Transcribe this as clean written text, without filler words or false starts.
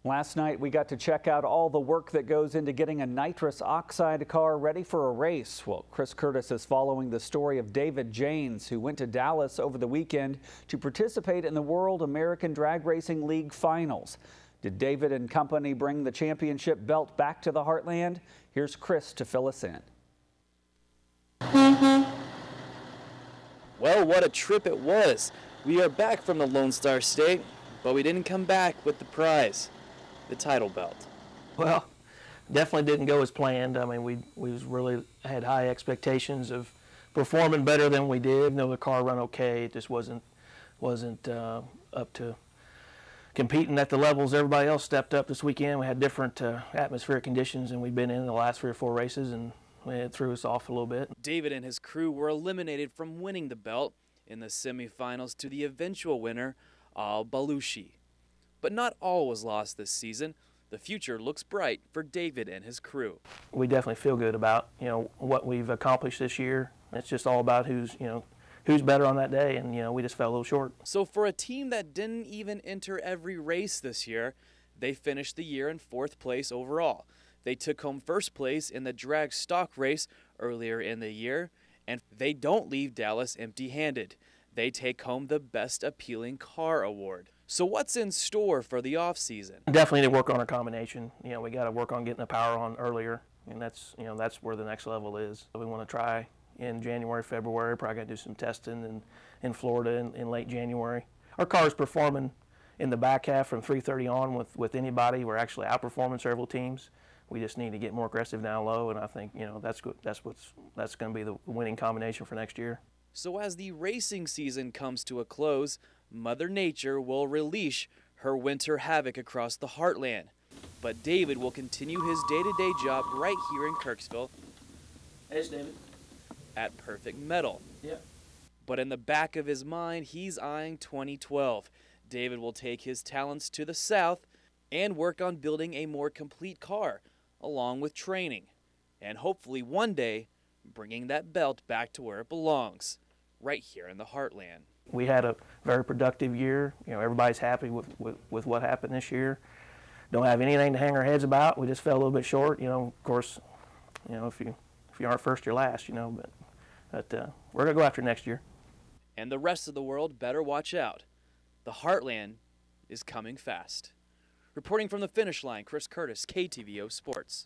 Last night, we got to check out all the work that goes into getting a nitrous oxide car ready for a race. Well, Chris Curtis is following the story of David Janes, who went to Dallas over the weekend to participate in the World American Drag Racing League finals. Did David and company bring the championship belt back to the Heartland? Here's Chris to fill us in. Well, what a trip it was. We are back from the Lone Star State, but we didn't come back with the prize. The title belt. Well, definitely didn't go as planned. I mean, we really had high expectations of performing better than we did. You know, the car run okay. It just wasn't up to competing at the levels everybody else stepped up this weekend. We had different atmospheric conditions than we've been in the last 3 or 4 races, and it threw us off a little bit. David and his crew were eliminated from winning the belt in the semifinals to the eventual winner, Al Balushi. But not all was lost this season. The future looks bright for David and his crew. We definitely feel good about, what we've accomplished this year. It's just all about who's better on that day, and we just fell a little short. So for a team that didn't even enter every race this year, they finished the year in 4th place overall. They took home 1st place in the drag stock race earlier in the year, and they don't leave Dallas empty-handed. They take home the Best Appealing Car Award. So what's in store for the off-season? Definitely need to work on our combination. We got to work on getting the power on earlier, and that's where the next level is. We want to try in January, February. Probably got to do some testing in Florida in late January. Our car's performing in the back half from 3:30 on with anybody. We're actually outperforming several teams. We just need to get more aggressive down low, and I think that's going to be the winning combination for next year. So as the racing season comes to a close, Mother Nature will release her winter havoc across the Heartland. But David will continue his day-to-day job right here in Kirksville. Hey, David. At Perfect Metal. Yeah. But in the back of his mind, he's eyeing 2012. David will take his talents to the south and work on building a more complete car, along with training. And hopefully one day, bringing that belt back to where it belongs, right here in the Heartland. We had a very productive year. Everybody's happy with what happened this year. Don't have anything to hang our heads about. We just fell a little bit short. Of course, if you aren't first, you're last. But we're gonna go after next year. And the rest of the world better watch out. The Heartland is coming fast. Reporting from the finish line, Chris Curtis, KTVO Sports.